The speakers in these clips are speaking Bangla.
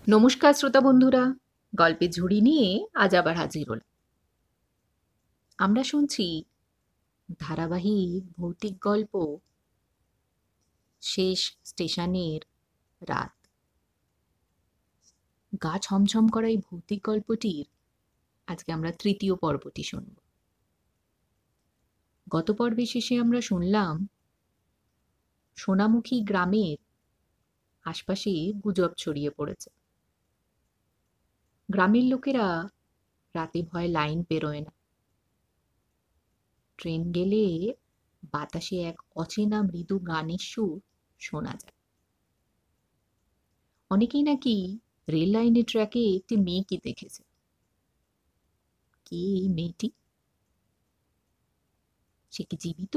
নমস্কার শ্রোতা বন্ধুরা, গল্পের ঝুড়ি নিয়ে আজ আবার হাজির হলাম। আমরা শুনছি ধারাবাহিক ভৌতিক গল্প শেষ স্টেশনের রাত। গা ছমছম করা এই ভৌতিক গল্পটির আজকে আমরা তৃতীয় পর্বটি শুনব। গত পর্বে শেষে আমরা শুনলাম সোনামুখী গ্রামের আশপাশে গুজব ছড়িয়ে পড়েছে। গ্রামের লোকেরা রাতে ভয়ে লাইন পেরোয় না। ট্রেন গেলে বাতাসে এক অচেনা মৃদু গানের সুর শোনা যায়। অনেকেই নাকি রেল লাইনের ট্র্যাকে একটি মেয়েকে দেখেছে। কে এই মেয়েটি? সে কি জীবিত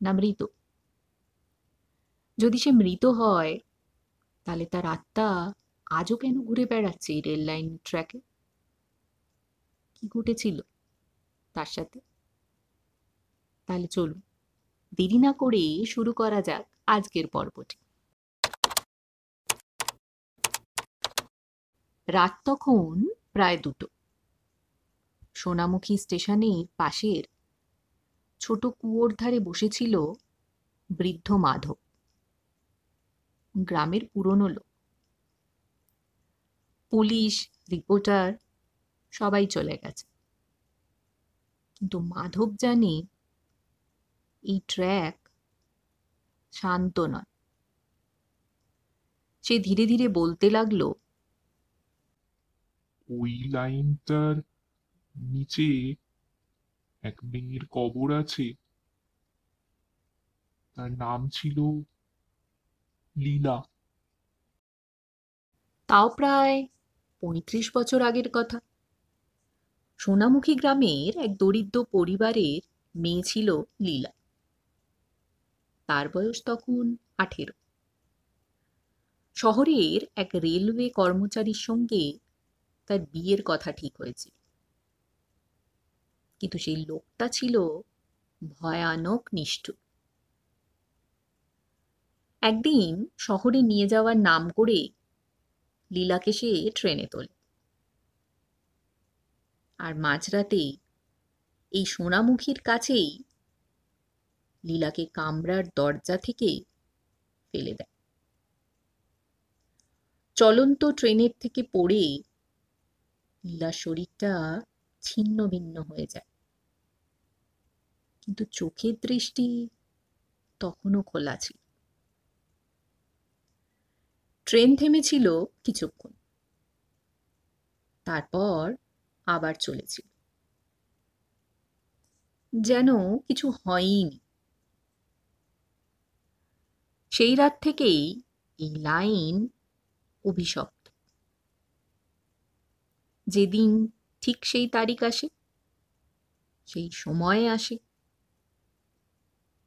না মৃত? যদি সে মৃত হয়, তাহলে তার আত্মা আজও কেন ঘুরে বেড়াচ্ছে এই রেল লাইন ট্র্যাকে? কি ঘটেছিল তার সাথে? তাহলে চলুন, দেরি না করে শুরু করা যাক আজকের পর্বটি। রাত তখন প্রায় 2টো। সোনামুখী স্টেশনের পাশের ছোট কুয়োর ধারে বসেছিল বৃদ্ধ মাধব, গ্রামের পুরনো লোক। পুলিশ, রিপোর্টার সবাই চলে গেছে, কিন্তু মাধব জানে এই ট্র্যাক শান্ত নয়। সে ধীরে ধীরে বলতে লাগলো, ওই লাইনটার নিচে এক মেয়ের কবর আছে। তার নাম ছিল লীলা। তাও প্রায় 35 বছর আগের কথা। সোনামুখী গ্রামের এক দরিদ্র পরিবারের মেয়ে ছিল লীলা। তার বয়স তখন 18। শহরের এক রেলওয়ে কর্মচারীর সঙ্গে তার বিয়ের কথা ঠিক হয়েছিল, কিন্তু সেই লোকটা ছিল ভয়ানক নিষ্ঠুর। একদিন শহরে নিয়ে যাওয়ার নাম করে লীলাকে সে ট্রেনে তোলে, আর মাঝরাতে এই সোনামুখীর কাছেই লীলাকে কামরার দরজা থেকে ফেলে দেয়। চলন্ত ট্রেনের থেকে পড়ে লীলার শরীরটা ছিন্ন ভিন্ন হয়ে যায়, কিন্তু চোখের দৃষ্টি তখনও খোলা ছিল। ট্রেন থেমেছিল কিছুক্ষণ, তারপর আবার চলেছিল, যেন কিছু হয়নি। সেই রাত থেকেই এই লাইন অভিশপ্ত। যেদিন ঠিক সেই তারিখ আসে, সেই সময়ে আসে,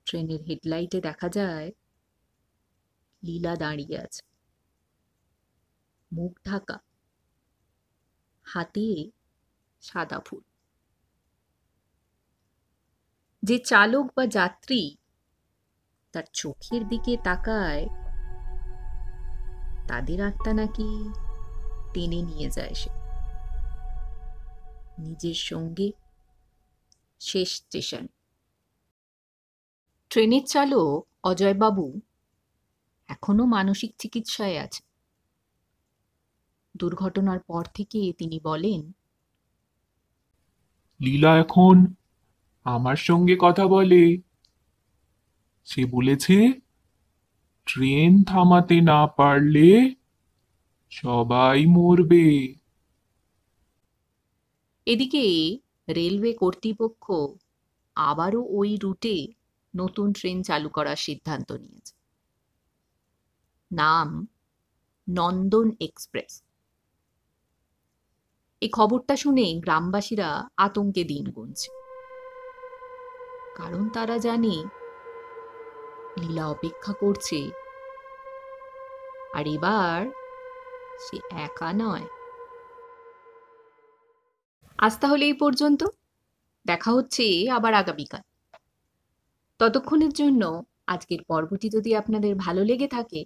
ট্রেনের হেডলাইটে দেখা যায় লীলা দাঁড়িয়ে আছে, মুখ ঢাকা, হাতে সাদা ফুল। যে চালক বা যাত্রী তার চোখের দিকে তাকায়, তাদের আত্মা নাকি টেনে নিয়ে যায় সে নিজের সঙ্গে শেষ স্টেশন। ট্রেনের চালক অজয়বাবু এখনো মানসিক চিকিৎসায় আছে। দুর্ঘটনার পর থেকে তিনি বলেন, লীলা এখন আমার সঙ্গে কথা বলে। সে বলেছে ট্রেন থামাতে না পারলে সবাই মরবে। এদিকে রেলওয়ে কর্তৃপক্ষ আবারও ওই রুটে নতুন ট্রেন চালু করার সিদ্ধান্ত নিয়েছে। নাম নন্দন এক্সপ্রেস। এই খবরটা শুনে গ্রামবাসীরা আতঙ্কে দিন গুনছে, কারণ তারা জানে লীলা অপেক্ষা করছে, আর এবার সে একা নয়। আজ তাহলে এই পর্যন্ত। দেখা হচ্ছে আবার আগামীকাল। ততক্ষণের জন্য আজকের পর্বটি যদি আপনাদের ভালো লেগে থাকে,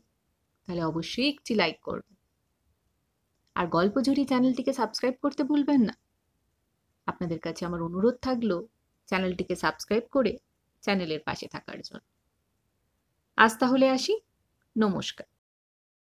তাহলে অবশ্যই একটি লাইক করবেন। আর গল্পঝুরি চ্যানেলটিকে সাবস্ক্রাইব করতে ভুলবেন না। আপনাদের কাছে আমার অনুরোধ থাকলো চ্যানেলটিকে সাবস্ক্রাইব করে চ্যানেলের পাশে থাকার জন্য। আজ তাহলে আসি। নমস্কার।